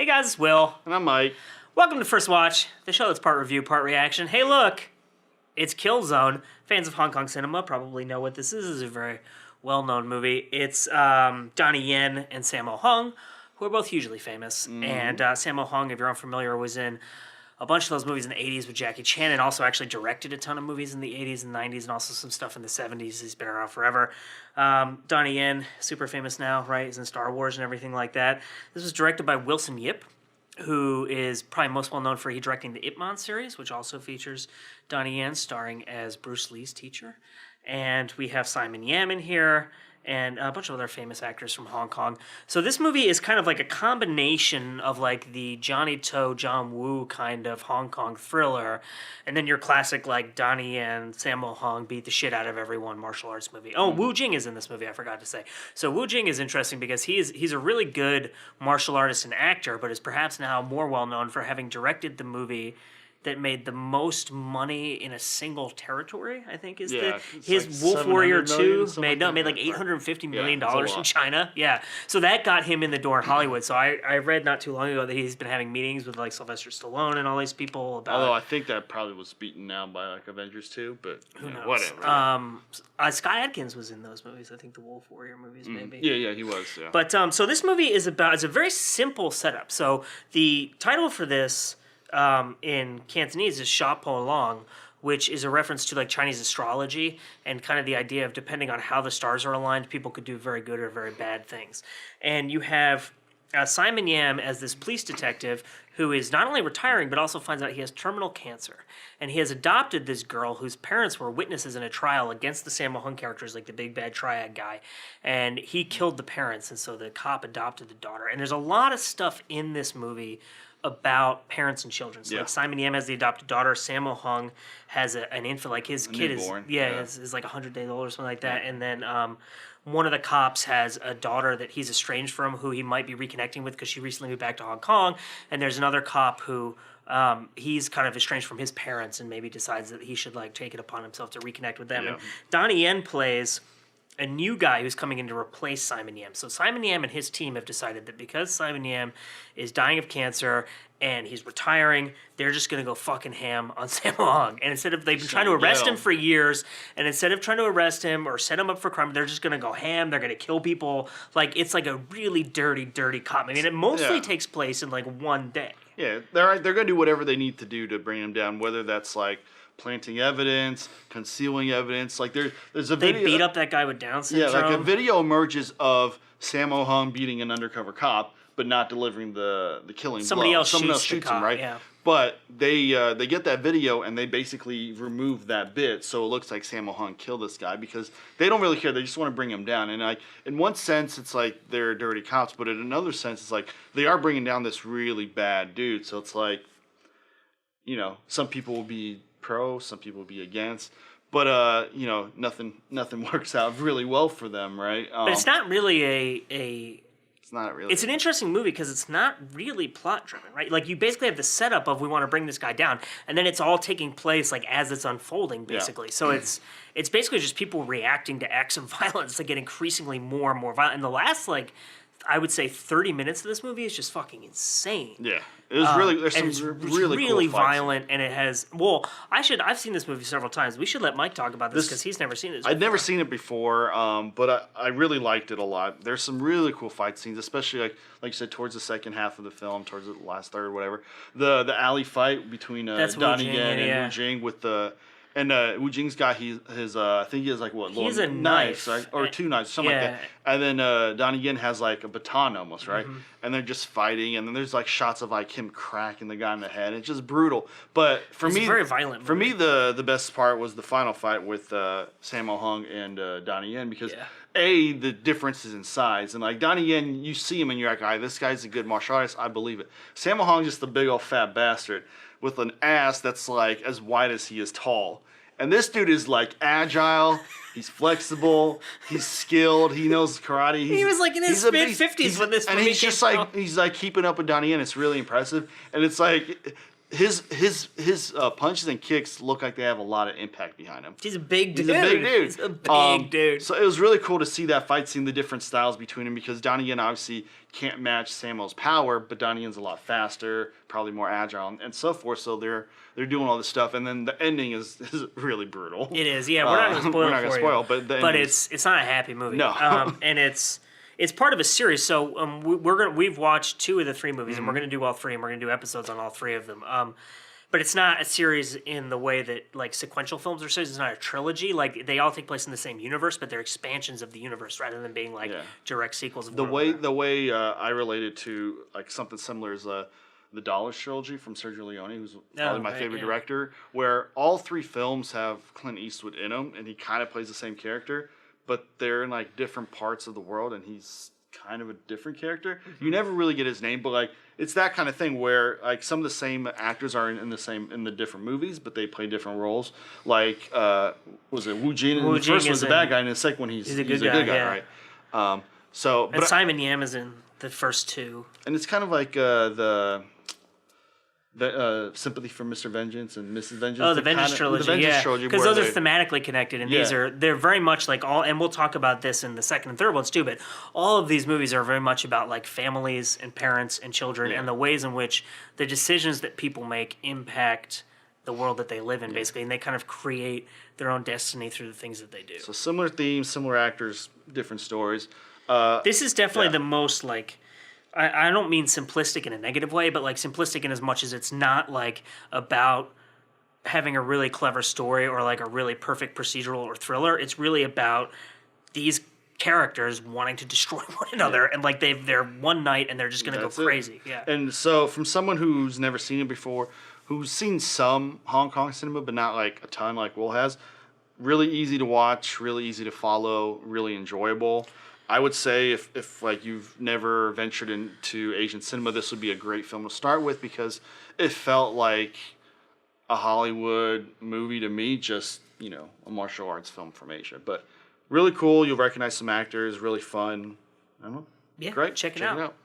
Hey guys, it's Will. And I'm Mike. Welcome to First Watch, the show that's part review, part reaction. Hey look, it's Killzone. Fans of Hong Kong cinema probably know what this is. This is a very well-known movie. It's Donnie Yen and Sammo Hung, who are both hugely famous. Mm-hmm. And Sammo Hung, if you're unfamiliar, was in a bunch of those movies in the 80s with Jackie Chan, and also actually directed a ton of movies in the 80s and 90s, and also some stuff in the 70s. He's been around forever. Donnie Yen, super famous now, right? He's in Star Wars and everything like that. This was directed by Wilson Yip, who is probably most well known for directing the Ip Man series, which also features Donnie Yen starring as Bruce Lee's teacher. And we have Simon Yam in here, and a bunch of other famous actors from Hong Kong. So this movie is kind of like a combination of like the Johnny To, John Woo kind of Hong Kong thriller, and then your classic like Donnie Yen, Sammo Hung beat the shit out of everyone martial arts movie. Oh, Wu Jing is in this movie, I forgot to say. So Wu Jing is interesting because he's a really good martial artist and actor, but is perhaps now more well known for having directed the movie that made the most money in a single territory, I think, is his like Wolf Warrior 2 made like $850 million in China. Yeah. So that got him in the door in Hollywood. So I read not too long ago that he's been having meetings with like Sylvester Stallone and all these people about Although I think that probably was beaten down by like Avengers 2, but who knows? Whatever. Scott Adkins was in those movies. I think the Wolf Warrior movies maybe. Yeah, he was, yeah. But so this movie is it's a very simple setup. So the title for this in Cantonese is Shao Long, which is a reference to like Chinese astrology and kind of the idea of depending on how the stars are aligned, people could do very good or very bad things. And you have Simon Yam as this police detective who is not only retiring but also finds out he has terminal cancer. And he has adopted this girl whose parents were witnesses in a trial against the Sammo Hung characters, like the big bad triad guy. And he killed the parents, and so the cop adopted the daughter. And there's a lot of stuff in this movie about parents and children. So like Simon Yam has the adopted daughter, Sammo Hung has an infant, like his kid newborn. is like 100 days old or something like that. And then one of the cops has a daughter that he's estranged from, who he might be reconnecting with because she recently moved back to Hong Kong. And there's another cop who he's kind of estranged from his parents and maybe decides that he should like take it upon himself to reconnect with them. And Donnie Yen plays a new guy who's coming in to replace Simon Yam. So Simon Yam and his team have decided that because Simon Yam is dying of cancer and he's retiring, they're just going to go fucking ham on Sammo Hung. And instead of, they've been trying to arrest him for years, and instead of trying to arrest him or set him up for crime, they're just going to go ham, they're going to kill people. Like, it's like a really dirty, dirty cop. I mean, it mostly takes place in like one day. Yeah, they're going to do whatever they need to do to bring him down, whether that's like planting evidence, concealing evidence. Like there's a video. They beat up that guy with Down syndrome. Yeah, like a video emerges of Sammo Hung beating an undercover cop, but not delivering the killing blow. Someone else shoots him, right? Yeah. But they get that video and they basically remove that bit, so it looks like Sammo Hung killed this guy because they don't really care. They just want to bring him down. And like in one sense, it's like they're dirty cops, but in another sense, it's like they are bringing down this really bad dude. So it's like, you know, some people will be pro, some people will be against, but you know, nothing works out really well for them, right? But it's not really it's not really. It's an interesting movie because it's not really plot driven, right? Like you basically have the setup of we want to bring this guy down, and then it's all taking place like as it's unfolding, basically. So it's basically just people reacting to acts of violence that get increasingly more and more violent. And the last like, I would say 30 minutes of this movie is just fucking insane. Yeah. It was really, there's some really cool violent, and it has, well, I've seen this movie several times. We should let Mike talk about this because he's never seen it. I'd never seen it before, but I really liked it a lot. There's some really cool fight scenes, especially like you said, towards the second half of the film, towards the last third, whatever. The alley fight between Donnie Yen and Wu Jing with the. And Wu Jing's got his I think he has like what? He has a knife, right? Or two knives, something like that. And then Donnie Yen has like a baton almost, right? Mm-hmm. And they're just fighting, and then there's like shots of like him cracking the guy in the head. It's just brutal. But for me, a very violent movie. For me, the best part was the final fight with Sammo Hung and Donnie Yen because the differences in size, and like Donnie Yen, you see him and you're like, this guy's a good martial artist. I believe it. Sammo Hung just a big old fat bastard with an ass that's like as wide as he is tall. And this dude is like agile, he's flexible, he's skilled, he knows karate. He was like in his mid-50s when this movie he's just like, he's like keeping up with Donnie Yen. It's really impressive. And it's like, his punches and kicks look like they have a lot of impact behind him. He's a big dude. He's a big dude. He's a big dude. So it was really cool to see that fight, seeing the different styles between them, because Donnie Yen obviously can't match Sammo's power, but Donnie Yen's a lot faster, probably more agile, and so forth. So they're doing all this stuff, and then the ending is really brutal. It is. Yeah, we're not going to spoil it for you. But it's not a happy movie. No. And it's part of a series. So we've watched 2 of the 3 movies, and we're going to do all 3, and we're going to do episodes on all 3 of them. But it's not a series in the way that like sequential films are series. It's not a trilogy. Like they all take place in the same universe, but they're expansions of the universe rather than being like direct sequels. Of the way I related to like something similar is the Dollars trilogy from Sergio Leone, who's probably my favorite director, where all 3 films have Clint Eastwood in them, and he kind of plays the same character, but they're in like different parts of the world, and he's kind of a different character. You never really get his name, but like it's that kind of thing where like some of the same actors are in the different movies, but they play different roles. Like was it Wu Jin? In the first one's the bad guy, and in the second one he's a good guy, right? And Simon Yam is in the first 2, and it's kind of like the Sympathy for Mr. Vengeance and Mrs. Vengeance. Oh, the Vengeance trilogy, because those are thematically connected, and they're very much like all. And we'll talk about this in the second and third ones too. But all of these movies are very much about like families and parents and children, and the ways in which the decisions that people make impact the world that they live in, basically, and they kind of create their own destiny through the things that they do. So similar themes, similar actors, different stories. This is definitely the most like. I don't mean simplistic in a negative way, but like simplistic in as much as it's not like about having a really clever story or like a really perfect procedural or thriller. It's really about these characters wanting to destroy one another, and like they're one night and they're just gonna go crazy. Yeah. And so from someone who's never seen it before, who's seen some Hong Kong cinema but not like a ton like Will has, really easy to watch, really easy to follow, really enjoyable. I would say if like you've never ventured into Asian cinema, this would be a great film to start with, because it felt like a Hollywood movie to me, just, a martial arts film from Asia. But really cool. You'll recognize some actors, really fun. I don't know. Yeah, great. Check it out.